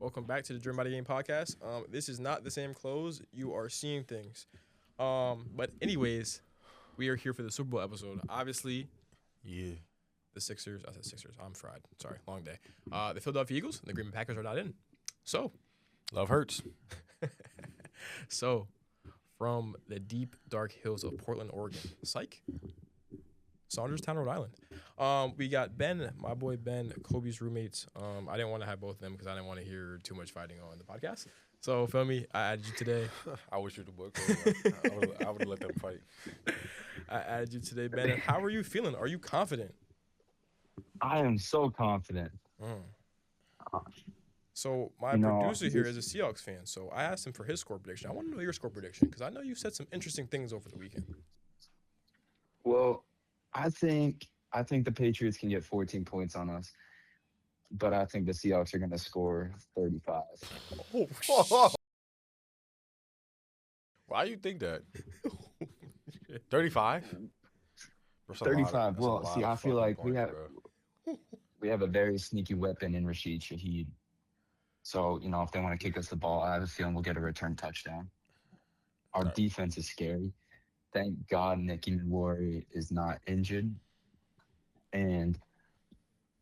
Welcome back to the Dream Body Game podcast. This is not the same clothes. You are seeing things. But anyways, we are here for the Super Bowl episode. Obviously, Yeah. the Sixers. I said Sixers. I'm fried. Sorry, long day. The Philadelphia Eagles and the Green Bay Packers are not in. So, Love hurts. so from the deep dark hills of Portland, Oregon, psych, Saunderstown, Rhode Island. We got Ben, my boy Ben, Kobe's roommates. I didn't want to have both of them because I didn't want to hear too much fighting on the podcast. So, feel me? I added you today. I wish you the book. I would let them fight. I added you today, Ben. And how are you feeling? Are you confident? I am so confident. So, my You know, producer here this- is a Seahawks fan. So, I asked him for his score prediction. I want to know your score prediction because I know you said some interesting things over the weekend. Well, I think the Patriots can get 14 points on us, but I think the Seahawks are going to score 35. Oh, Why you think that? 35? 35. Well, see, I feel like we have a very sneaky weapon in Rashid Shaheed. So, if they want to kick us the ball, I have a feeling we'll get a return touchdown. Our Right. defense is scary. Thank God Nicky Nworie is not injured. And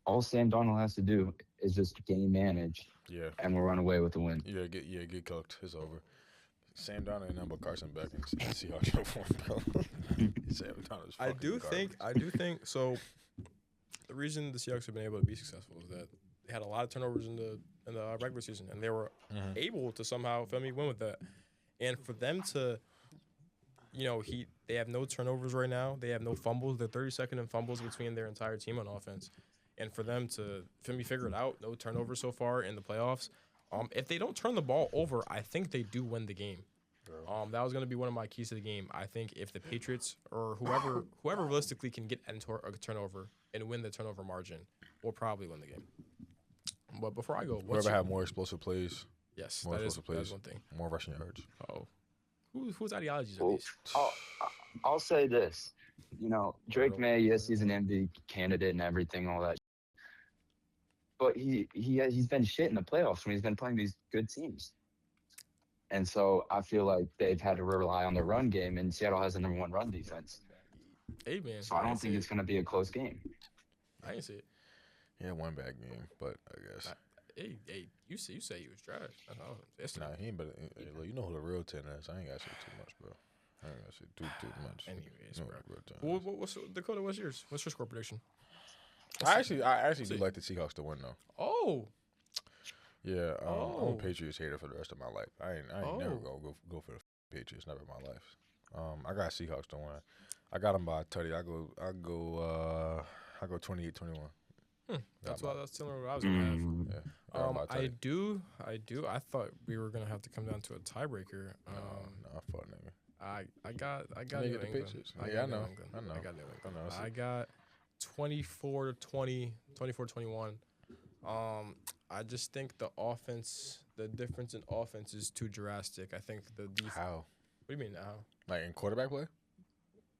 all Sam Darnold has to do is just game manage, Yeah. and we'll run away with the win. Get cooked. It's over. Sam Donald and number Carson Beck and Seahawks uniform, bro. Sam Donald's I do think so. The reason the Seahawks have been able to be successful is that they had a lot of turnovers in the regular season, and they were able to somehow win with that. And for them to, they have no turnovers right now. They have no fumbles. They're 32nd in fumbles between their entire team on offense. And for them to figure it out, no turnovers so far in the playoffs. If they don't turn the ball over, I think they do win the game. That was going to be one of my keys to the game. I think if the Patriots or whoever realistically can get into a turnover and win the turnover margin, will probably win the game. But before I go, Whoever have more explosive plays, yes, more that is explosive plays, one thing. more rushing yards. Oh, whose ideologies are Well, these? I'll say this. Drake May, yes, he's an MVP candidate and everything, all that. But he's been shit in the playoffs when he's been playing these good teams. And so I feel like they've had to rely on the run game, and Seattle has the number one run defense. Hey man, So I don't think it's going to be a close game. I ain't see it. Yeah, one bad game, but I guess. Hey, you say he was trash. That's Nah, he ain't. But look, you know who the real 10 is. I ain't got to say too much, bro. I ain't got to say too much. Anyways, You know bro. who the real 10 is. What's Dakota? What's yours? What's your score prediction? I actually do like the Seahawks to win though. Oh, Yeah, I'm Oh. a Patriots hater for the rest of my life. I ain't never go for the Patriots. Never in my life. I got Seahawks to win. I got them by 30. I go 28-21. that's what I was gonna have. Mm. Yeah. I got 'em by 30. I do. I thought we were gonna have to come down to a tiebreaker. No, fuck nigga. I got You New get the England. Patriots. I Yeah, got I know. New England. I know. I got New England. I know. I got 24-20, 24-21. I just think the difference in offense is too drastic. I think the defense. How? What do you mean how? Like in quarterback play?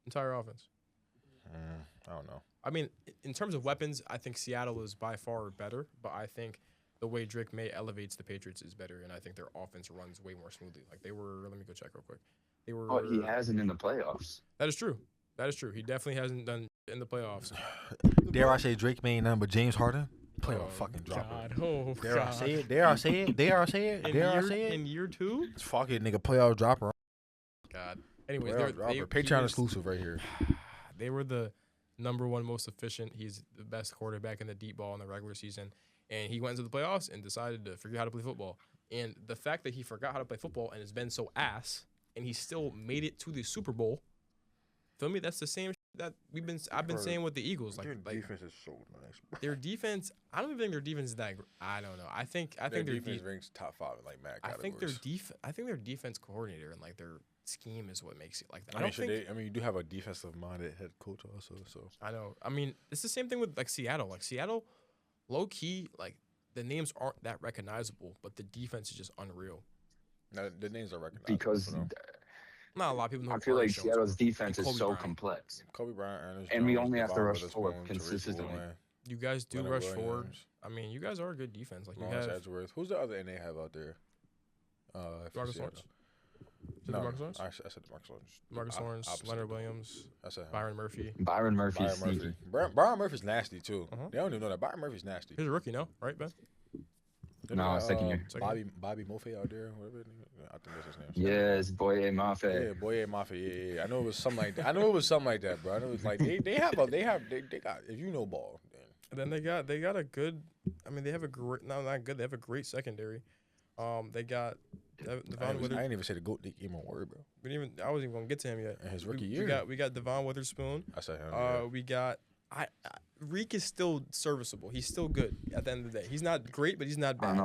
Entire offense. I don't know. I mean, in terms of weapons, I think Seattle is by far better, but I think the way Drake May elevates the Patriots is better, and I think their offense runs way more smoothly. Like they were. Let me go check real quick. They were. But he hasn't in the playoffs. That is true. He definitely hasn't done in the playoffs. Dare I say Drake may ain't nothing but James Harden? Play Oh, a fucking dropper. God. Oh, Dare God. I say it? Dare I say it? Dare I say it? Dare I say it? In year two? Fuck it, nigga. Playoff dropper. God. Anyways, Playoff dropper. Patreon exclusive right here. They were the number one most efficient. He's the best quarterback in the deep ball in the regular season. And he went into the playoffs and decided to forget how to play football. And the fact that he forgot how to play football and has been so ass, and he still made it to the Super Bowl, feel me? That's the same that I've been saying with the Eagles. Like defense is so nice. their defense, I don't even think their defense is that I don't know. I think Their their defense ranks top 5 in like mad categories. I think their defense coordinator and like their scheme is what makes it like that. I mean, you do have a defensive minded head coach also. So I know. I mean, it's the same thing with like Seattle. Like Seattle, low key, like the names aren't that recognizable, but the defense is just unreal. now, the names are recognized Because Not a lot of people know. I who feel Corey like Jones Seattle's was. defense And is Kobe so Bryant. complex. Kobe Bryant, Ernest And we Jones, only have to Devon rush Witherspoon, forward Tariq consistently. Woolen. You guys do Leonard rush Williams. forward. I mean, you guys are a good defense. Like you Lawrence have Edgeworth. Who's the other end they have out there? Marcus Lawrence. Is it No, Marcus Lawrence? I said Marcus Lawrence. Marcus Lawrence, Leonard Williams, I said him. Byron Murphy. Byron Murphy. Byron Murphy. Byron Murphy's nasty too. They don't even know that Byron Murphy's nasty. He's a rookie, no? Right, Ben? No, second year. Bobby Mofe out there, whatever. I think that's his name. Yes, Boye Mafe. Yeah, Boye Mafia. Yeah. I know it was something like that. I know it was something like that, bro. I know it was like they got if you know ball. And then they got a good. I mean, they have a great. No, not good. They have a great secondary. They got Devon Witherspoon. I ain't even say the GOAT. They gave him a word, bro. I wasn't even gonna get to him yet. In his rookie year, we got Devon Witherspoon. I said him. We got. Reek is still serviceable. He's still good at the end of the day. He's not great, but he's not bad. I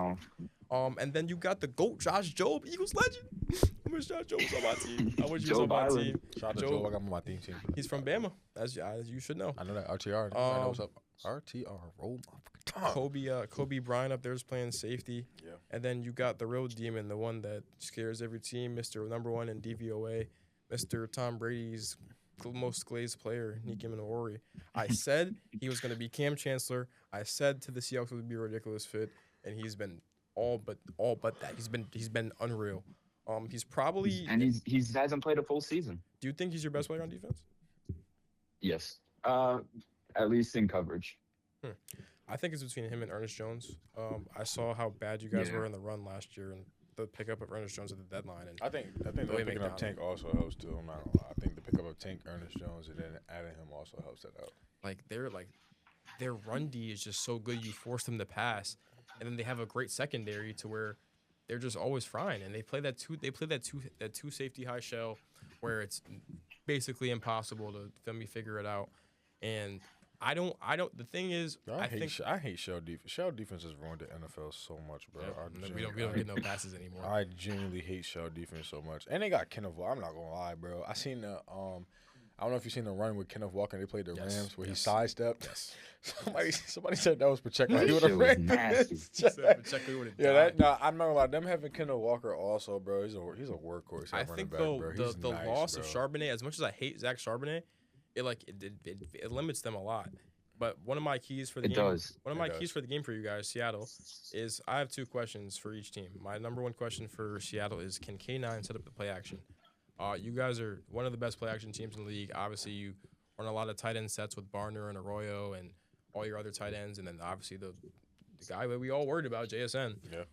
know. And then you got the GOAT, Josh Jobe, Eagles legend. I wish Josh Jobe was on my team. I wish he was on my team. Shout out to Joe. I got him on my team. He's from Bama, as you should know. I know that. RTR. I know what's up. RTR. Roll my Kobe Bryant up there is playing safety. Yeah. And then you got the real demon, the one that scares every team, Mr. Number 1 in DVOA, Mr. Tom Brady's most glazed player, Nicky Minori. I said he was going to be Cam Chancellor. I said to the Seahawks it would be a ridiculous fit, and he's been all but that. He's been unreal. He's probably he hasn't played a full season. Do you think he's your best player on defense? Yes. At least in coverage. I think it's between him and Ernest Jones. I saw how bad you guys were in the run last year, and the pickup of Ernest Jones at the deadline. And I think the picking up Tank also helps too. I'm not gonna lie. I think the pickup of Tank, Ernest Jones, and then adding him also helps that out. Their run D is just so good. You force them to pass, and then they have a great secondary to where they're just always frying. And they play that two safety high shell, where it's basically impossible to figure it out. And I don't. The thing is, I hate shell defense. Shell defense has ruined the NFL so much, bro. Yeah, we don't get no passes anymore. I genuinely hate shell defense so much. And they got Kenneth Walker. I'm not gonna lie, bro. I seen the I don't know if you've seen the run with Kenneth Walker. They played the Rams where he sidestepped. Yes. Somebody said that was Pacheco. That shit was nasty. I'm not gonna lie. Them having Kenneth Walker also, bro. He's a workhorse. I think the loss of Charbonnet, as much as I hate Zach Charbonnet, it limits them a lot. But one of my keys for the game, keys for the game for you guys, Seattle, is I have 2 questions for each team. My number 1 question for Seattle is, can K9 set up the play action? You guys are one of the best play action teams in the league. Obviously, you run a lot of tight end sets with Barner and Arroyo and all your other tight ends, and then obviously the guy that we all worried about, JSN. Yeah.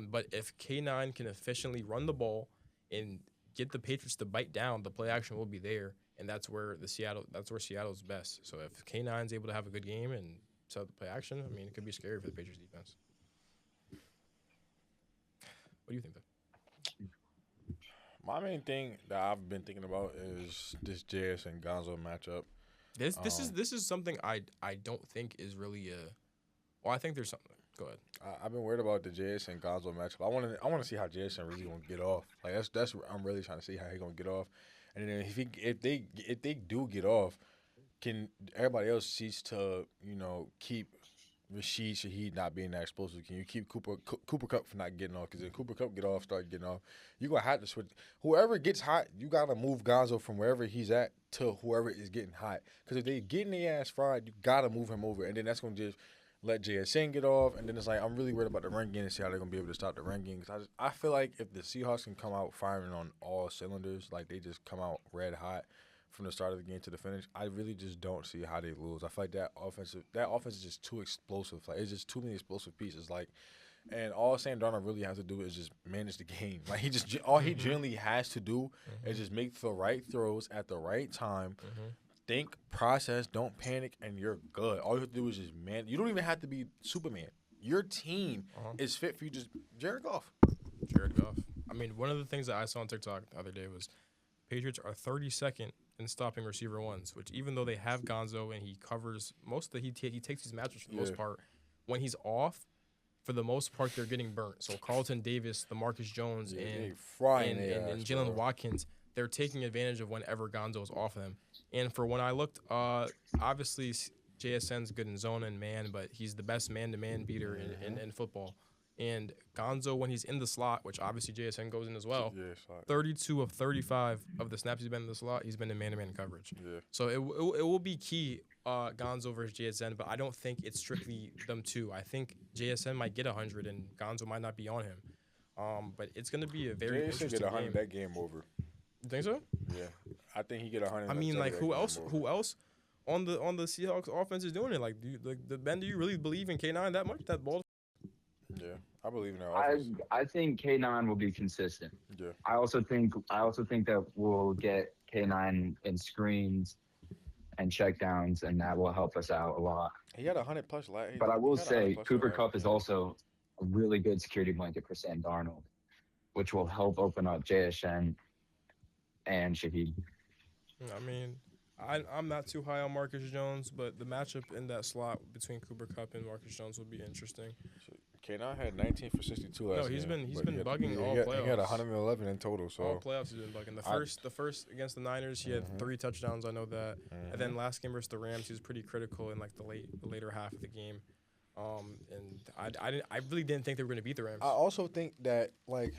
But if K9 can efficiently run the ball and get the Patriots to bite down, the play action will be there. And that's where Seattle's best. So if K9's able to have a good game and set up the play action, I mean, it could be scary for the Patriots defense. What do you think, though? My main thing that I've been thinking about is this JS and Gonzo matchup. This is something I don't think is really I think there's something. Go ahead. I've been worried about the JS and Gonzo matchup. I want to see how JS really gonna get off. Like that's I'm really trying to see how he gonna get off. And then if they do get off, can everybody else cease to keep Rashid Shaheed not being that explosive? Can you keep Cooper Kupp from not getting off? Because if Cooper Kupp start getting off, you're gonna have to switch. Whoever gets hot, you gotta move Gonzo from wherever he's at to whoever is getting hot. Because if they getting their ass fried, you gotta move him over, and then that's gonna just let JSN get off. And then it's like I'm really worried about the run game and see how they're gonna be able to stop the run game. Because I feel like if the Seahawks can come out firing on all cylinders, like they just come out red hot from the start of the game to the finish, I really just don't see how they lose. I feel like that offense is just too explosive. Like it's just too many explosive pieces. Like, and all Sam Darnold really has to do is just manage the game. Like he generally has to do is just make the right throws at the right time. Think, process, don't panic, and you're good. All you have to do is just you don't even have to be Superman. Your team is fit for you. Just Jared Goff. I mean, one of the things that I saw on TikTok the other day was Patriots are 32nd in stopping receiver ones, which even though they have Gonzo and he covers most of he takes these matches for the most part, when he's off, for the most part, they're getting burnt. So Carlton Davis, DeMarcus Jones, and Jalen Watkins, they're taking advantage of whenever Gonzo is off of them. And for when I looked, obviously JSN's good in zone and man, but he's the best man-to-man beater in football. And Gonzo, when he's in the slot, which obviously JSN goes in as well, 32 of 35 of the snaps he's been in the slot, he's been in man-to-man coverage. So it will be key Gonzo versus JSN, but I don't think it's strictly them two. I think JSN might get 100 and Gonzo might not be on him. But it's gonna be a very Jason interesting get 100 game. that game over. You think so? Yeah, I think he get 100. I mean, like who else? Who else on the Seahawks offense is doing it? Like, Ben? Do you really believe in K9 that much? That ball? Yeah, I believe in that offense. I think K9 will be consistent. Yeah. I also think that we'll get K9 in screens and checkdowns, and that will help us out a lot. He had 100 plus last. But I will say Cooper Kupp is also a really good security blanket for Sam Darnold, which will help open up JSN and Shaheed. I mean, I'm not too high on Marcus Jones, but the matchup in that slot between Cooper Kupp and Marcus Jones would be interesting. K9 had 19 for 62 last No, he's game, been bugging all playoffs. He had 111 in total. So all playoffs he's been bugging. The first against the Niners, he had 3 touchdowns. I know that. And then last game versus the Rams, he was pretty critical in like the later half of the game. And I really didn't think they were going to beat the Rams. I also think that like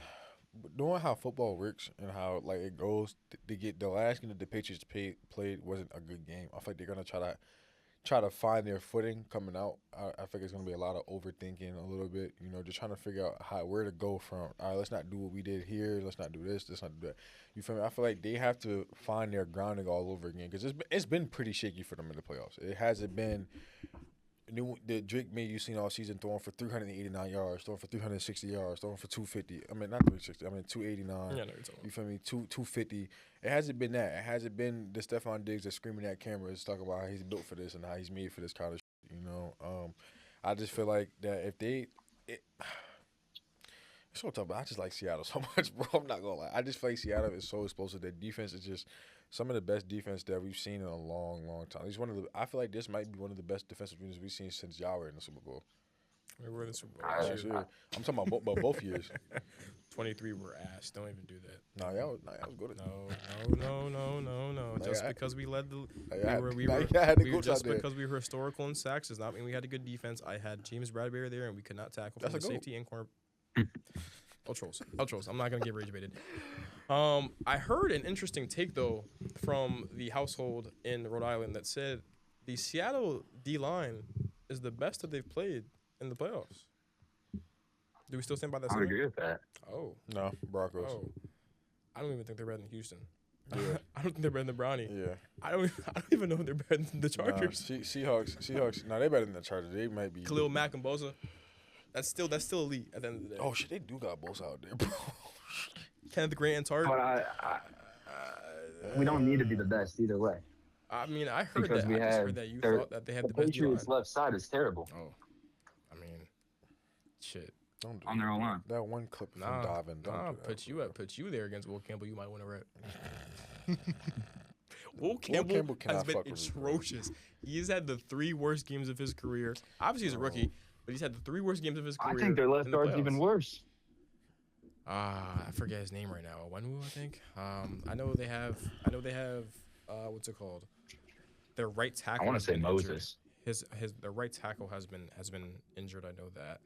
knowing how football works and how like it goes, to get the last game that the Patriots played wasn't a good game. I think they're gonna try to find their footing coming out. I think it's gonna be a lot of overthinking a little bit. You know, just trying to figure out where to go from. All right, let's not do what we did here. Let's not do this. Let's not do that. You feel me? I feel like they have to find their grounding all over again because it's been pretty shaky for them in the playoffs. It hasn't been. The Drake May you've seen all season throwing for 389 yards, throwing for 360 yards, throwing for 250. I mean, not 360. I mean, 289. Yeah, no, you feel me? 250. It hasn't been that. It hasn't been the Stephon Diggs that's screaming at cameras talking about how he's built for this and how he's made for this kind of shit, you know? I just feel like that if they it's so tough, but I just like Seattle so much, bro. I'm not going to lie. I just feel like Seattle is so explosive. Their defense is just some of the best defense that we've seen in a long, long time. I feel like this might be one of the best defensive units we've seen since y'all were in the Super Bowl. We were in the Super Bowl. I'm talking about both years. 23 were ass. Don't even do that. Nah, y'all was good. No. Just because we led the, because we were historical in sacks does not mean we had a good defense. I had James Bradbury there, and we could not tackle from the safety and corner. I'll trolls. I'm not gonna get rage baited. I heard an interesting take though from the household in Rhode Island that said the Seattle D line is the best that they've played in the playoffs. Do we still stand by that? I would agree with that. Oh no, Broncos. Oh, I don't even think they're better than Houston. Yeah. I don't think they're better than Brownie. Yeah. I don't even know if they're better than the Chargers. Seahawks. No, they're better than the Chargers. They might be. Khalil Mack and Bosa. That's still elite at the end of the day. Oh shit, they do got Bosa out there, bro. Kenneth Grant and Tart. But we don't need to be the best either way. I mean, I heard because that. I just heard that you thought that they had the best Patriots' left side is terrible. Oh, I mean, shit. Don't do on their own line. That one clip from Davin. Put you there against Will Campbell. You might win a rep. Will Campbell has been atrocious. He's had the 3 worst games of his career. Obviously, he's a rookie, but he's had the 3 worst games of his career. I think their left guard's even worse. I forget his name right now. Wenwu, I think. I know they have. What's it called? Their right tackle. I want to say Moses. Their right tackle has been injured. I know that.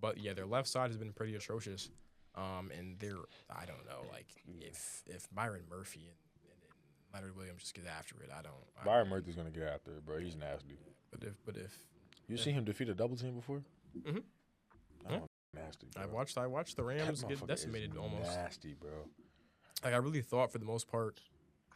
But yeah, their left side has been pretty atrocious. And I don't know, like if Byron Murphy and Leonard Williams just get after it, Byron Murphy's gonna get after it, bro. He's nasty. But if you seen him defeat a double team before? Mm-hmm. Nasty. Bro. I watched the Rams get decimated almost. Nasty, bro. Like I really thought for the most part,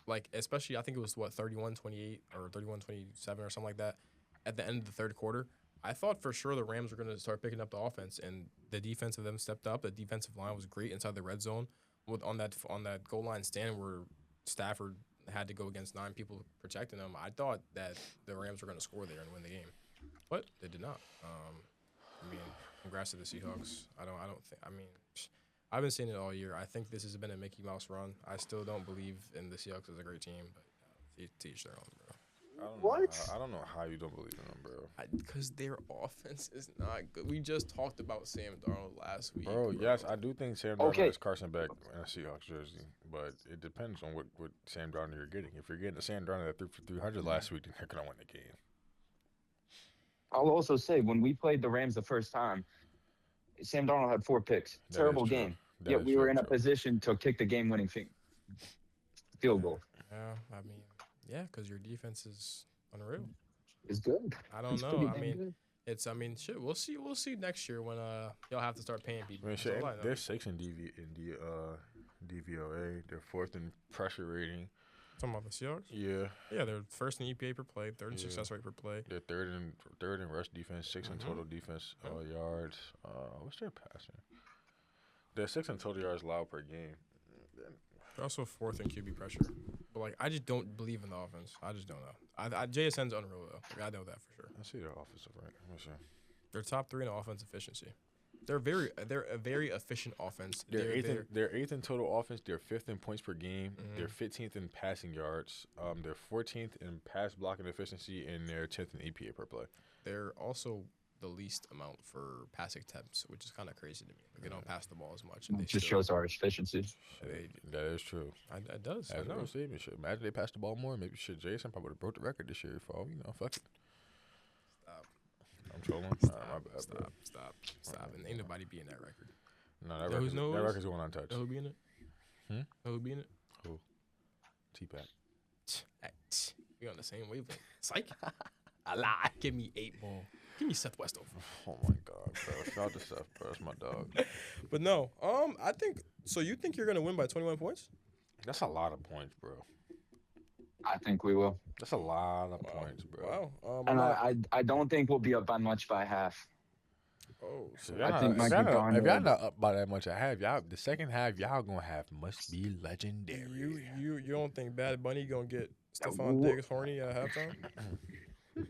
like especially I think it was 31-28 or 31-27 or something like that at the end of the third quarter. I thought for sure the Rams were going to start picking up the offense, and the defense of them stepped up. The defensive line was great inside the red zone, on that goal line stand where Stafford had to go against 9 people protecting him. I thought that the Rams were going to score there and win the game, but they did not. I mean, congrats to the Seahawks. I've been saying it all year. I think this has been a Mickey Mouse run. I still don't believe in the Seahawks as a great team, but to each their own, bro. I don't know how you don't believe in them, bro. Because their offense is not good. We just talked about Sam Darnold last week. Bro, yes, I do think Sam Darnold is Carson Beck in a Seahawks jersey, but it depends on what Sam Darnold you're getting. If you're getting a Sam Darnold that threw for 300 last week, then they're going to win the game. I'll also say, when we played the Rams the first time, Sam Darnold had 4 picks. Terrible game. Yet we were in a position to kick the game-winning field goal. Yeah, I mean, yeah, because your defense is unreal. is good. I don't He's know. pretty I damn mean, good. shit. We'll see. We'll see next year when y'all have to start paying I people. mean, That's shit, all I know. they're 6th in DVOA. They're 4th in pressure rating. Talking about the Seahawks? Yeah. Yeah, they're first in EPA per play, third in Yeah. success rate per play. They're third in rush defense, 6th in total defense yards. What's their passing? They're 6th in total yards allowed per game. They're also fourth in QB pressure. But like, I just don't believe in the offense. I just don't know. JSN's unreal though. Like, I know that for sure. I see their offensive rank. Let me see. They're top 3 in offense efficiency. They're a very efficient offense. They're eighth in total offense. They're 5th in points per game. They're 15th in passing yards. They're 14th in pass blocking efficiency, and they're 10th in EPA per play. They're also the least amount for passing attempts, which is kind of crazy to me. Like, they don't pass the ball as much. And It just shows our efficiency. That is true. It does. That's I know. a real statement. Shit. Imagine they passed the ball more. Maybe Jason probably would have broke the record this year. For all you know, fuck it. Stop. I'm trolling. Stop. My bad, bro. Stop. And ain't nobody beating that record. No, Know who's that record's going untouched. Know who be in it? Know who be in it? Who? T-Pac. We on the same wavelength. Psych. I lie. Give me 8 ball. Give me Seth Westover. Oh my god, bro! Shout out to Seth, bro. That's my dog. But no, I think so. You think you're gonna win by 21 points? That's a lot of points, bro. I think we will. That's a lot of points, bro. Wow. And I don't think we'll be up by much by half. Oh, So I think Mike if y'all McDonald. not up by that much at half, y'all the second half y'all gonna have must be legendary. you don't think Bad Bunny gonna get Stephon Diggs horny at halftime?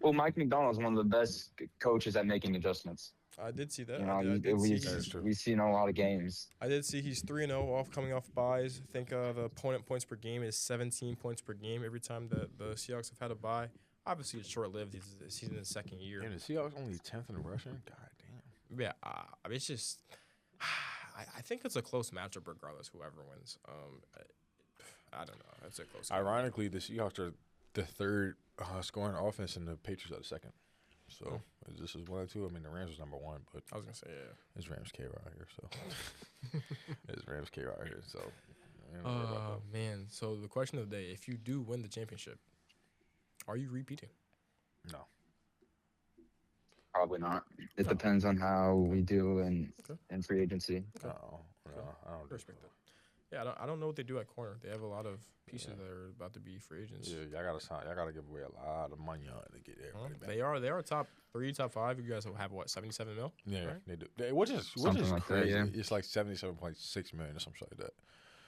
Well, Mike McDonald's one of the best coaches at making adjustments. I did see that. You know, we've seen a lot of games. I did see he's 3-0 coming off buys. I think the opponent points per game is 17 points per game every time that the Seahawks have had a bye. Obviously, it's short-lived. He's in his second year. And the Seahawks only 10th in rushing. God damn. Yeah, I mean, it's just I think it's a close matchup regardless. Whoever wins, I don't know. It's a close. Ironically, the Seahawks are the third scoring offense, and the Patriots are the second. So this is 1 or 2. I mean, the Rams was number 1, but I was gonna say it's Rams K right here. So it's Rams K right here. So. Man. So the question of the day: if you do win the championship, are you repeating? No. Probably not. It depends on how we do in free agency. No, I don't respect that. Yeah, I don't know what they do at corner. They have a lot of pieces that are about to be free agents. Yeah, y'all gotta sign. Y'all gotta give away a lot of money on to get everybody back. They are top 3, top 5. You guys have what, 77 mil? Yeah, right? they do. Which is Like crazy. that, yeah. It's like 77.6 million or something like that.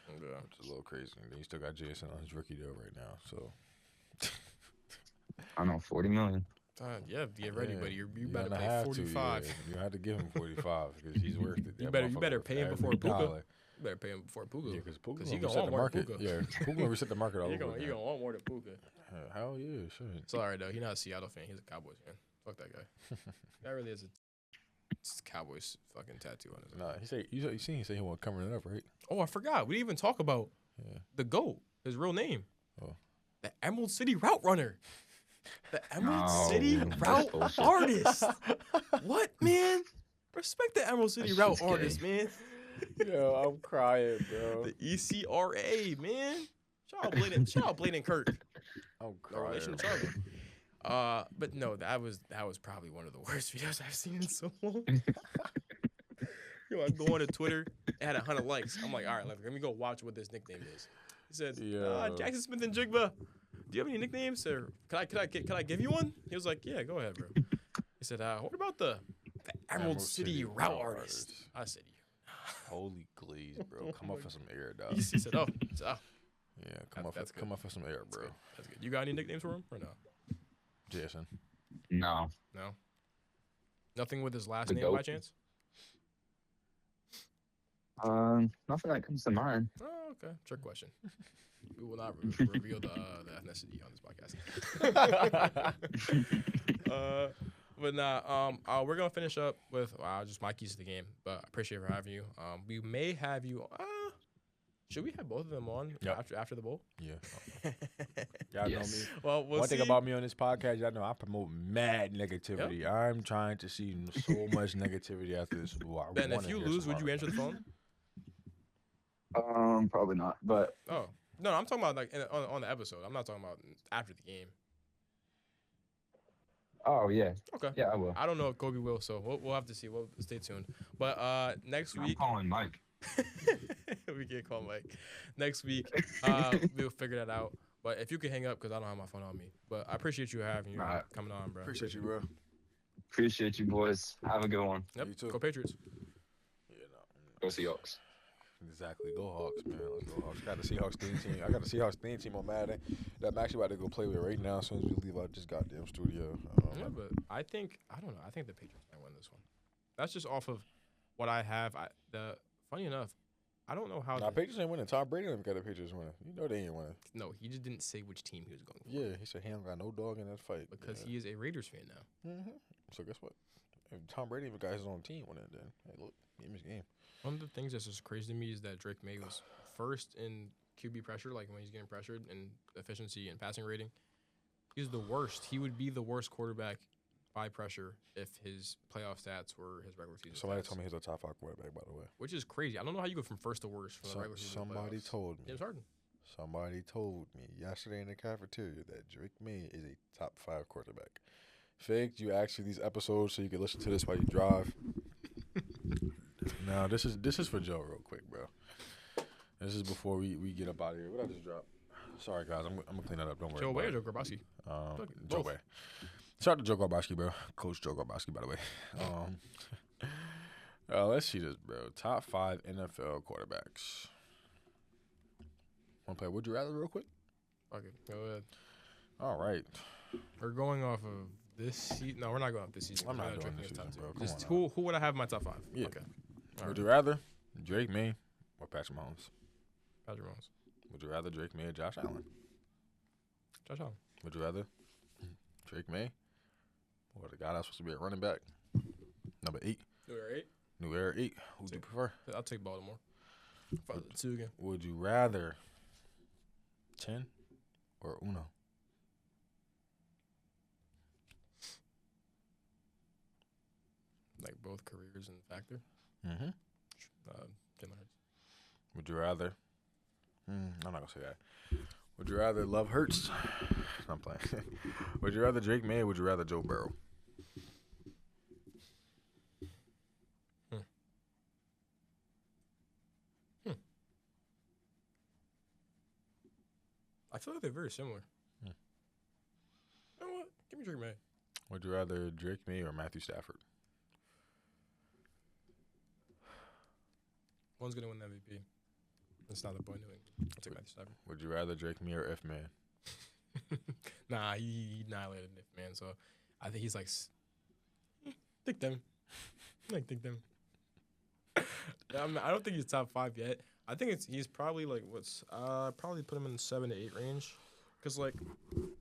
Yeah. Which is a little crazy. And then you still got Jason on his rookie deal right now. So I don't know, 40 million. Yeah, get ready, buddy. You better gonna pay have 45. To, yeah. You have to give him 45 because he's worth it. You That better motherfucker pay him worth before every Puka. dollar. You better pay him before Puka. Yeah, because Puka he gonna gonna reset the want more market. Puka. Yeah, Puka gonna reset the market all He over gonna again. want more than Puka. Hell yeah, sure. It's all right though. He's not a Seattle fan. He's a Cowboys fan. Fuck that guy. That really is a Cowboys fucking tattoo on his. Nah, he say you seen he said he want to cover it up, right? Oh, I forgot. We didn't even talk about the GOAT. His real name. Oh. The Emerald City Route Runner. The Emerald No, City that's Route bullshit. Artist. What, man? Respect the Emerald City That's Route just gay. Artist, man. Yo, I'm crying, bro. The ECRA, man. Shout out Bladen Kirk. I'm No crying. relation to bro. Charlie. But no, that was probably one of the worst videos I've seen in so long. Yo, I go on to Twitter, it had 100 likes. I'm like, all right, let me go watch what this nickname is. He said, Yo. Jackson Smith and Jigba, do you have any nicknames? Or can I give you one? He was like, yeah, go ahead, bro. He said, what about the Emerald City Route Artist? I said, Holy glaze, bro. Come up for some air, dog. he said, oh. Yeah, come up for some air, bro. That's good. You got any nicknames for him or no? Jason. No. No? Nothing with his last The name GOAT. by chance? Nothing that comes to mind. Oh, okay. Trick question. We will not reveal the ethnicity on this podcast. But nah, we're gonna finish up with just my keys to the game. But I appreciate for having you. We may have you. Should we have both of them on after the bowl? Yeah. Y'all know me. Well, One thing about me on this podcast, y'all know I promote mad negativity. Yep. I'm trying to see so much negativity after this Super Bowl. Ben, if you lose, would you answer the phone? Probably not. But Oh no, I'm talking about like on the episode. I'm not talking about after the game. Oh yeah, Okay. yeah, I will. I don't know if Kobe will, so we'll have to see. We'll stay tuned. But next I'm week calling Mike. we can't call Mike. Next week, we'll figure that out. But if you could hang up, because I don't have my phone on me. But I appreciate you having you All right. coming on, bro. Appreciate you, bro. Appreciate you, boys. Have a good one. Yep. You too. Go Patriots. Yeah, no. Go Seahawks. Exactly. Go Hawks, man. Let's go Hawks. Got the Seahawks theme team. I got the Seahawks theme team on Madden that I'm actually about to go play with right now as soon as we leave out this goddamn studio. Yeah, but I don't know. I think the Patriots might win this one. That's just off of what I have. Funny enough, I don't know how. Nah, Patriots ain't winning. Tom Brady ain't got the Patriots winning. You know they ain't winning. No, he just didn't say which team he was going for. Yeah, he said he ain't got no dog in that fight. Because he is a Raiders fan now. So guess what? If Tom Brady even got his own team winning, then hey, look, game is game. One of the things that's just crazy to me is that Drake May was first in QB pressure, like when he's getting pressured, and efficiency and passing rating. He's the worst. He would be the worst quarterback by pressure if his playoff stats were his regular season. Somebody stats. told me he's a top 5 quarterback, by the way. Which is crazy. I don't know how you go from first to worst from the regular season. Somebody told me. James Harden. Somebody told me yesterday in the cafeteria that Drake May is a top 5 quarterback. Fake, you actually these episodes so you can listen to this while you drive. Now this is for Joe real quick, bro. This is before we get up out of here. What I just dropped? Sorry guys, I'm gonna clean that up. Don't worry. Joe about Way or it. Joe Grabowski? Joe Way. Shout out to Joe Grabowski, bro. Coach Joe Grabowski, by the way. Let's see this, bro. Top 5 NFL quarterbacks. Want to play Would You Rather real quick? Okay, go ahead. All right. We're going off of this season. No, we're not going off this season. I'm not We're doing drinking this top season, two. bro. Come Just on who would I have in my top 5? Yeah. Okay. Would you rather Drake May or Patrick Mahomes? Patrick Mahomes. Would you rather Drake May or Josh Allen? Josh Allen. Would you rather Drake May or the guy that's supposed to be a running back? Number 8. New Era 8. Who do you prefer? I'll take Baltimore. 2 again. Would you rather 10 or Uno? Like both careers and factor. Mm-hmm. Jalen Hurts. Would you rather? I'm not gonna say that. Would you rather Love Hurts? I'm playing. Would you rather Drake May or would you rather Joe Burrow? I feel like they're very similar. You know what? Give me Drake May. Would you rather Drake May or Matthew Stafford? One's gonna win the MVP. That's not the point of it. I'll take Matthew Stafford. Would you rather Drake May or F Man? Nah, he annihilated Nick, man. So I think he's like, think them. Think them. I don't think he's top 5 yet. I think he's probably like probably put him in the 7 to 8 range. Because like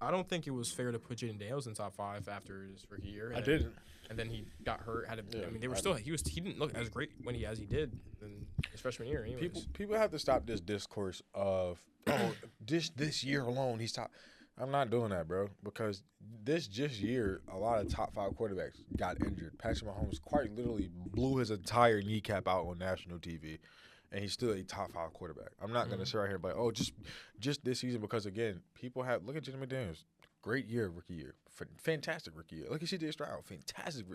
I don't think it was fair to put Jaden Daniels in top 5 after his rookie year. I didn't. And then he got hurt. I mean, they were I still. He didn't look as great when he did in his freshman year. Anyways. People have to stop this discourse of this year alone he's top. I'm not doing that, bro, because this year a lot of top 5 quarterbacks got injured. Patrick Mahomes quite literally blew his entire kneecap out on national TV, and he's still a top 5 quarterback. I'm not gonna sit right here and be like, oh, just this season, because again, people have look at Jaden McDaniels, great year, rookie year, fantastic rookie year. Look at CJ Stroud, fantastic.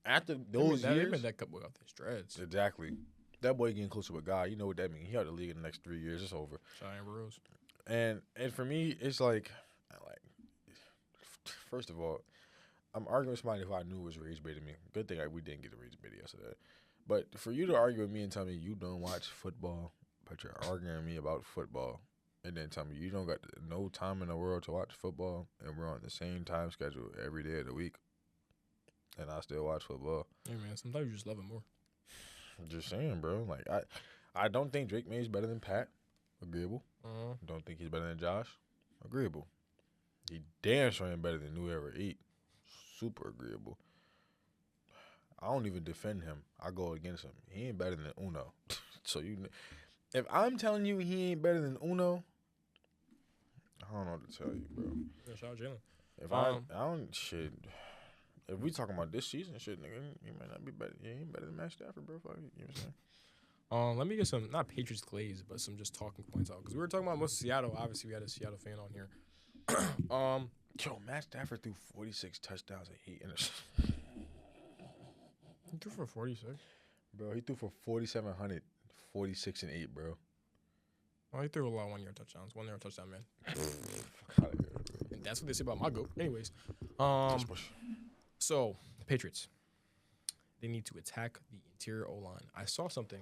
After those years, they made that couple out their dreads. Exactly. That boy getting closer with God, you know what that means. He out of the league in the next 3 years. It's over. Giant Rose. And for me, it's like, first of all, I'm arguing with somebody who I knew was rage baiting me. Good thing we didn't get a rage bait yesterday. But for you to argue with me and tell me you don't watch football, but you're arguing with me about football, and then tell me you don't got no time in the world to watch football, and we're on the same time schedule every day of the week, and I still watch football. Hey, man, sometimes you just love it more. I'm just saying, bro. Like, I don't think Drake May is better than Pat. Agreeable. Don't think he's better than Josh. Agreeable. He damn sure ain't better than New Era 8. Super agreeable. I don't even defend him. I go against him. He ain't better than Uno. So if I'm telling you he ain't better than Uno, I don't know what to tell you, bro. Yeah, shout out Jalen. If I don't shit. If we talking about this season, shit, nigga, he might not be better. He ain't better than Matt Stafford, bro. Fuck it, you know what I'm saying? Let me get some, not Patriots glaze, but some just talking points out. Because we were talking about most of Seattle. Obviously, we had a Seattle fan on here. Yo, Matt Stafford threw 46 touchdowns and 8 interceptions. He threw for 46. Bro, he threw for 4,700, 46 and 8, bro. Oh, he threw a lot of 1-yard touchdowns. 1-yard touchdown, man. Fuck outta here, bro. And that's what they say about my goat. Anyways, Just push. so the Patriots, they need to attack the interior O-line. I saw something.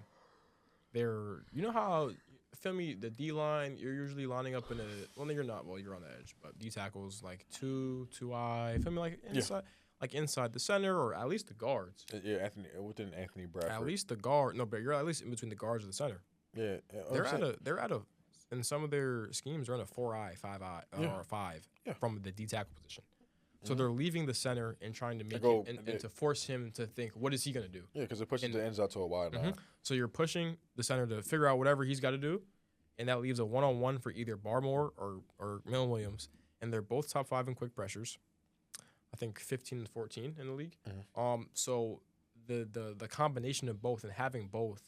You know how, feel me, the D-line, you're usually lining up in a, well, no, you're not. Well, you're on the edge. But D tackles, like two eye, feel me, like inside, like inside the center or at least the guards. Yeah, within Anthony Bradford. At least the guard. No, but you're at least in between the guards of the center. Yeah. They're at a, in some of their schemes, they're in a 4-eye, 5-eye, or a 5 from the D tackle position. So they're leaving the center and trying to make it, and to force him to think, what is he going to do? Yeah, because it pushes the ends out to a wide line. So you're pushing the center to figure out whatever he's got to do, and that leaves a one-on-one for either Barmore or Millen Williams, and they're both top 5 in quick pressures. I think 15 and 14 in the league. So the combination of both and having both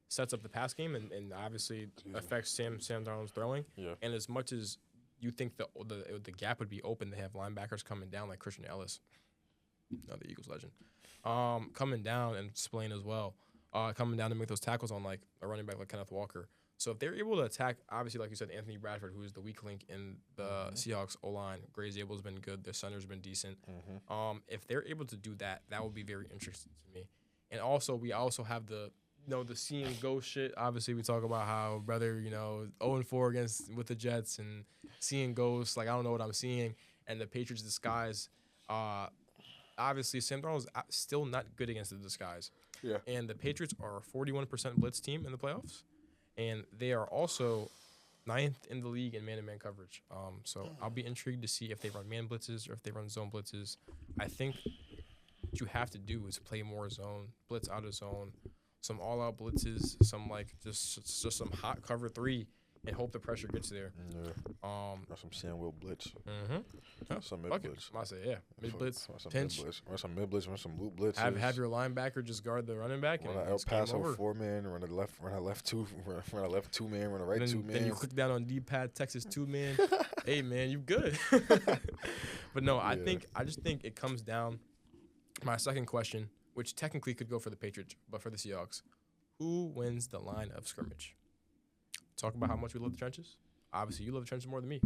sets up the pass game and obviously affects Sam Darnold's throwing. Yeah. And as much as you think the gap would be open, they have linebackers coming down like Christian Ellis, another Eagles legend, coming down, and Spillane as well, coming down to make those tackles on like a running back like Kenneth Walker. So if they're able to attack, obviously, like you said, Anthony Bradford, who is the weak link in the Seahawks O-line, Gray Zabel's been good. Their center's been decent. If they're able to do that, that would be very interesting to me. And also, we also have the seeing ghost shit. Obviously, we talk about how brother, 0-4 with the Jets and seeing ghosts. Like, I don't know what I'm seeing. And the Patriots disguise. Obviously, Sam Darnold's still not good against the disguise. Yeah. And the Patriots are a 41% blitz team in the playoffs. And they are also 9th in the league in man-to-man coverage. So I'll be intrigued to see if they run man blitzes or if they run zone blitzes. I think what you have to do is play more zone, blitz out of zone, some all-out blitzes, some like just some hot cover 3, and hope the pressure gets there. Yeah. Or some Sam Will blitz. Some mid blitz. I say mid blitz, pinch. Or some mid blitz, or some loop blitz. Have your linebacker just guard the running back and run an El Paso 4-man, run a left 2, run a left 2-man, run a right 2-man. Then you click down on D-pad, Texas 2-man. Hey man, you good. But no, I just think it comes down. My second question, which technically could go for the Patriots, but for the Seahawks, who wins the line of scrimmage? Talk about how much we love the trenches. Obviously, you love the trenches more than me.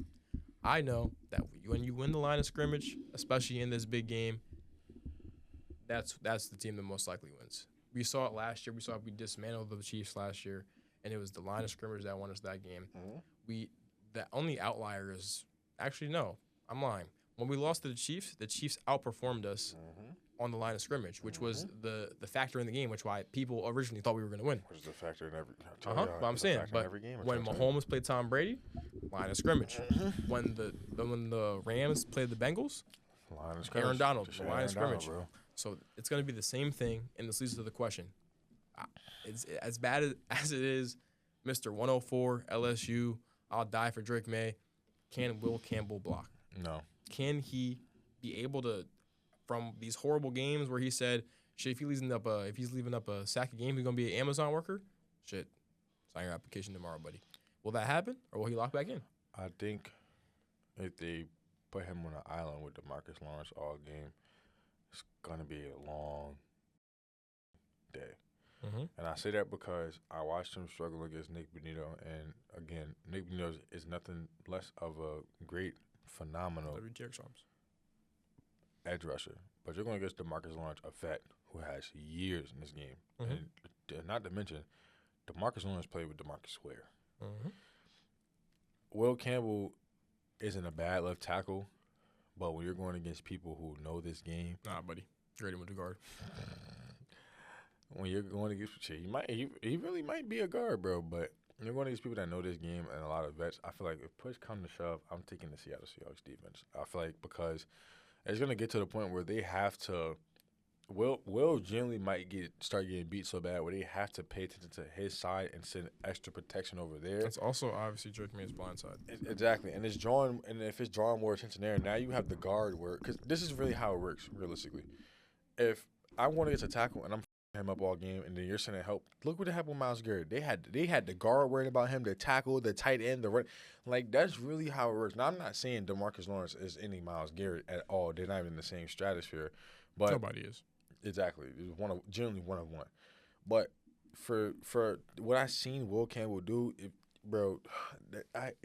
I know that when you win the line of scrimmage, especially in this big game, that's the team that most likely wins. We saw it last year. We dismantled the Chiefs last year, and it was the line of scrimmage that won us that game. The only outlier is actually no, I'm lying. When we lost to the Chiefs outperformed us on the line of scrimmage, which was the factor in the game, which why people originally thought we were going to win. Which is the factor in every. But I'm saying, when Mahomes played Tom Brady, line of scrimmage. When the Rams played the Bengals, line of scrimmage. Aaron Donald, line of scrimmage. Bro. So it's going to be the same thing, and this leads to the question: it's as bad as it is, Mr. 104 LSU. I'll die for Drake May. Can Will Campbell block? No. Can he be able to? From these horrible games where he said, shit, if he's leaving up a sack a game, he's gonna be an Amazon worker. Shit, sign your application tomorrow, buddy. Will that happen, or will he lock back in? I think if they put him on an island with DeMarcus Lawrence all game, it's gonna be a long day. And I say that because I watched him struggle against Nick Bonito, and again, Nick Bonito is nothing less of a great, phenomenal edge rusher, but you're going against DeMarcus Lawrence, a vet who has years in this game, and not to mention, DeMarcus Lawrence played with DeMarcus Ware. Will Campbell isn't a bad left tackle, but when you're going against people who know this game, nah, buddy, trade him with the guard. When you're going against, he really might be a guard, bro, but you're going against people that know this game and a lot of vets. I feel like if push comes to shove, I'm taking the Seattle Seahawks defense. I feel like because it's going to get to the point where they have to Will generally might start getting beat so bad where they have to pay attention to his side and send extra protection over there. That's also obviously Drake May's blind side. Exactly. And if it's drawing more attention there, now you have the guard work. Because this is really how it works, realistically. If I want to get to tackle and I'm him up all game, and then you're sending help. Look what happened with Myles Garrett. They had the guard worried about him, the tackle, the tight end, the run. Like that's really how it works. Now I'm not saying DeMarcus Lawrence is any Myles Garrett at all. They're not even in the same stratosphere. But Nobody is. Exactly. It's generally one of one. But for what I seen Will Campbell do, bro,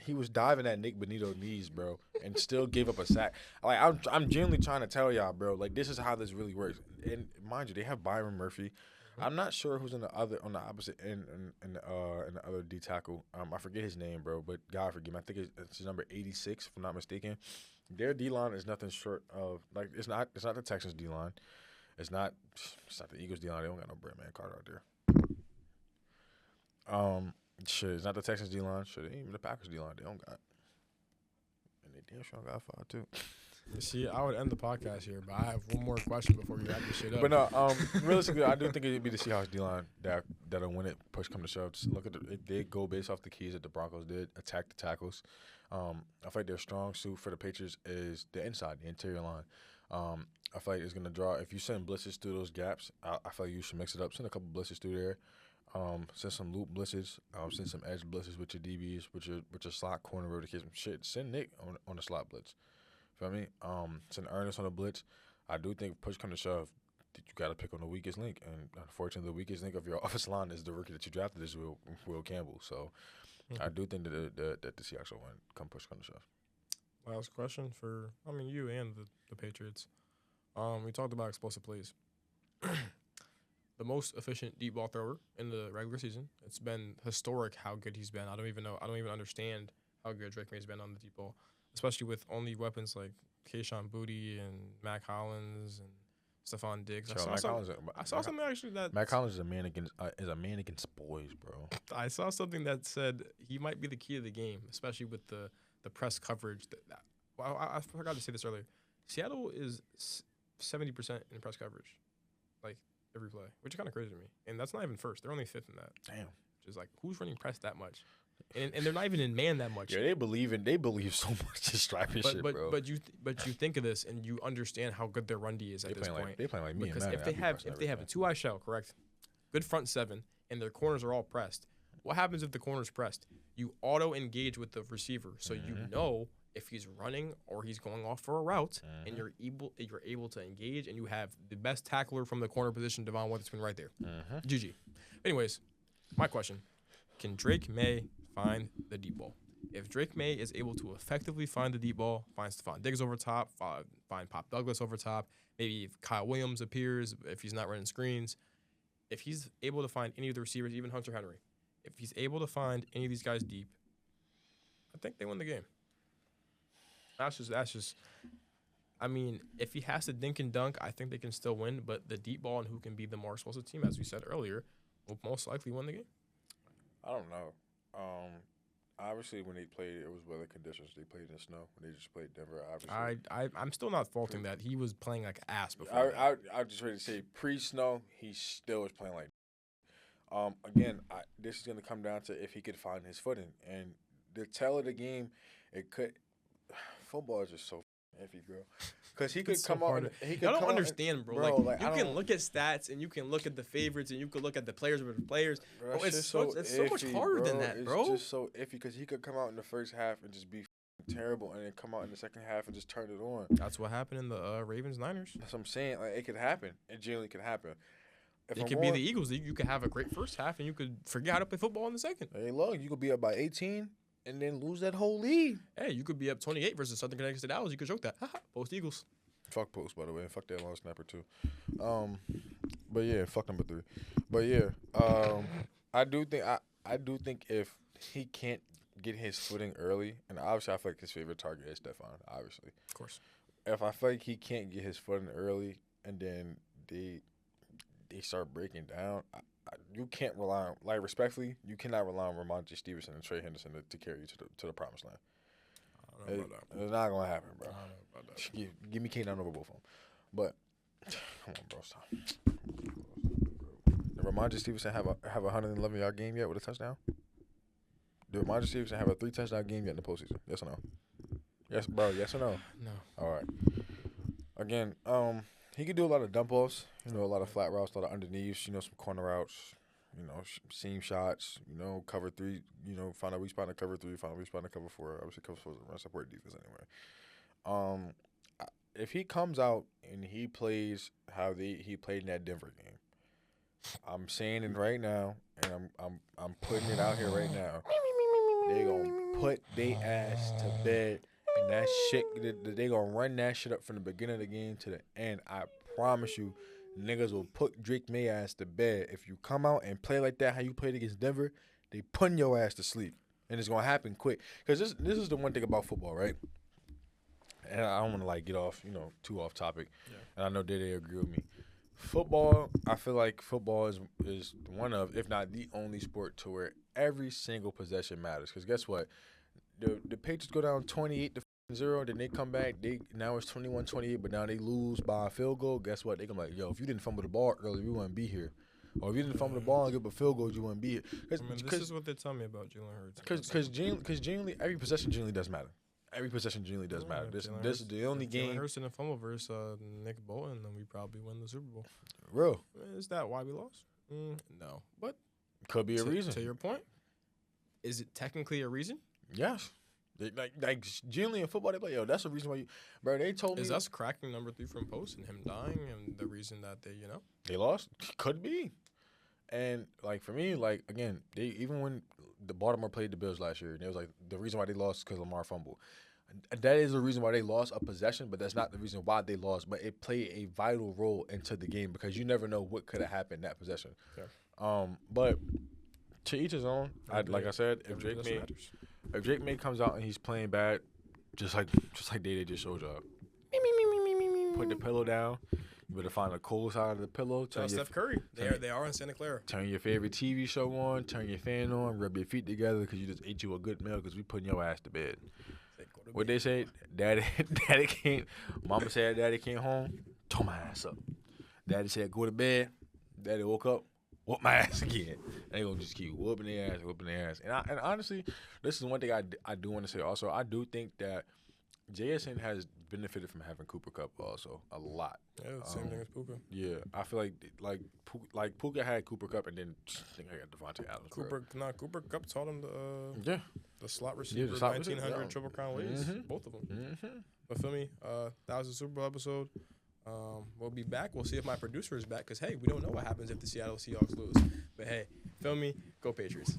he was diving at Nick Bonito's knees, bro, and still gave up a sack. Like I'm genuinely trying to tell y'all, bro, like this is how this really works. And mind you, they have Byron Murphy. I'm not sure who's on the opposite end in the other D tackle. I forget his name, bro, but God forgive me. I think it's number 86, if I'm not mistaken. Their D line is nothing short of like it's not the Texans D line. It's not the Eagles D line. They don't got no Brett Man Carter out there. Shit, it's not the Texans D line. Shit, it ain't even the Packers D line. They don't got. And they damn sure got 5 too. See, I would end the podcast here, but I have one more question before we wrap this shit up. But no, realistically, I do think it'd be the Seahawks D line that'll win it. Push come to shove. Just look at they go based off the keys that the Broncos did. Attack the tackles. I feel like their strong suit for the Patriots is the inside, the interior line. I feel like it's gonna draw. If you send blitzes through those gaps, I feel like you should mix it up. Send a couple blitzes through there. Send some loop blitzes. Send some edge blitzes with your DBs, with your slot corner, whatever the case. Shit, send Nick on the slot blitz. Feel me? Send Ernest on the blitz. I do think push come to shove, you got to pick on the weakest link, and unfortunately, the weakest link of your offensive line is the rookie that you drafted, is Will Campbell. So, I do think that the Seahawks will win. Push come to shove. Last question for you and the Patriots. We talked about explosive plays. The most efficient deep ball thrower in the regular season. It's been historic how good he's been. I don't even understand how good Drake May's been on the deep ball, especially with only weapons like Kayshon Boutte and Mac Hollins and Stephon Diggs. I saw something actually that Mac Hollins is a man against boys, bro. I saw something that said he might be the key to the game, especially with the press coverage. I forgot to say this earlier. Seattle is 70% in press coverage, like every play, which is kind of crazy to me. And that's not even first; they're only fifth in that. Damn. Which is like, who's running press that much? And they're not even in man that much. Yeah, they believe so much in striping shit, bro. But you think of this and you understand how good their run D is at this point. They playing like me. Because if they have a 2-eye shell, correct, good front seven, and their corners are all pressed. What happens if the corner's pressed? You auto engage with the receiver, so you know if he's running or he's going off for a route, and you're able to engage, and you have the best tackler from the corner position, Devon Witherspoon, right there. GG. Anyways, my question: can Drake May find the deep ball? If Drake May is able to effectively find the deep ball, find Stephon Diggs over top, find Pop Douglas over top, maybe if Kyle Williams appears, if he's not running screens, if he's able to find any of the receivers, even Hunter Henry, if he's able to find any of these guys deep, I think they win the game. That's just. I mean, if he has to dink and dunk, I think they can still win. But the deep ball and who can be the more explosive team, as we said earlier, will most likely win the game. I don't know. Obviously, when they played, it was weather conditions. They played in snow. When they just played Denver, obviously. I'm still not faulting that. He was playing like ass before. I just ready to say pre-snow, he still was playing like. Again, this is going to come down to if he could find his footing. And the tell of the game, it could. Football is just so iffy, bro. Because he could come out. I don't understand, bro. Like you can look at stats and you can look at the favorites and you can look at the players with the players. Bro, it's so much harder than that, bro. It's just so iffy because he could come out in the first half and just be terrible, and then come out in the second half and just turn it on. That's what happened in the Ravens-Niners. That's what I'm saying. Like, it could happen. It genuinely could happen. It could be the Eagles. You could have a great first half and you could forget how to play football in the second. Hey, look, you could be up by 18. And then lose that whole lead. Hey, you could be up 28 versus Southern Connecticut to Dallas. You could joke that. Post Eagles. Fuck Post, by the way. Fuck that long snapper, too. But, yeah, fuck number 3. But, yeah, I do think if he can't get his footing early, and obviously I feel like his favorite target is Stephon, obviously. Of course. If I feel like he can't get his footing early and then they start breaking down, you can't rely on, like, respectfully, you cannot rely on Ramondre Stevenson and Trey Henderson to carry you to the promised land. I don't know about that. It's not going to happen, bro. I don't know about that. Give me Keenan over both of them. But, come on, bro, stop. Did Ramondre Stevenson have a 111-yard game yet with a touchdown? Did Ramondre Stevenson have a 3-touchdown game yet in the postseason? Yes or no? Yes, bro, yes or no? No. All right. Again, He could do a lot of dump offs, a lot of flat routes, a lot of underneaths, some corner routes, seam shots, cover three, find a weak spot in the cover three, find a weak spot in the cover four. Obviously, cover four is a run support defense anyway. If he comes out and he plays how he played in that Denver game, I'm saying it right now, and I'm putting it out here right now. They gonna put their ass to bed. And that shit, they gonna run that shit up from the beginning of the game to the end. I promise you, niggas will put Drake May ass to bed. If you come out and play like that, how you played against Denver, they putting your ass to sleep. And it's gonna happen quick. Because this is the one thing about football, right? And I don't want to, get off, too off topic. Yeah. And I know they agree with me. Football, I feel like football is one of, if not the only sport to where every single possession matters. Because guess what? The Patriots go down 28-0, then they come back. Now it's 21-28, but now they lose by a field goal. Guess what? They come like, yo, if you didn't fumble the ball earlier, we wouldn't be here. Or if you didn't fumble the ball and give up a field goal, you wouldn't be here. This is what they tell me about Jalen Hurts. Because generally, every possession generally does matter. Every possession generally does matter. This is the only game. Jalen Hurts in a fumble versus Nick Bolton, then we probably win the Super Bowl. Real? Is that why we lost? No, but could be a reason. To your point, is it technically a reason? Yes. Like generally in football, they play, yo, that's the reason why bro, they told me. Is us cracking number 3 from post and him dying and the reason that they lost? Could be. And, for me, again, even when the Baltimore played the Bills last year, and it was, the reason why they lost is because Lamar fumbled. That is the reason why they lost a possession, but that's not the reason why they lost. But it played a vital role into the game because you never know what could have happened in that possession. Yeah. But to each his own. Like I said, if Drake May comes out and he's playing bad, just like they just showed y'all, put the pillow down. You better find a cold side of the pillow. Steph Curry. They are in Santa Clara. Turn your favorite TV show on. Turn your fan on. Rub your feet together because you just ate you a good meal because we putting your ass to bed. What they say? Daddy came. Mama said Daddy came home. Tore my ass up. Daddy said go to bed. Daddy woke up. Whoop my ass again. They gonna just keep whooping their ass. And honestly, this is one thing I do want to say. Also, I do think that JSN has benefited from having Cooper Kupp also a lot. Yeah, same thing as Puka. Yeah, I feel like Puka had Cooper Kupp, and then I think I got Devontae Adams. Cooper Kupp taught him the slot receiver, the slot 1900 Triple Crown ways, both of them. Mm-hmm. But feel me, that was the Super Bowl episode. We'll be back. We'll see if my producer is back because, hey, we don't know what happens if the Seattle Seahawks lose. But, hey, feel me, go Patriots.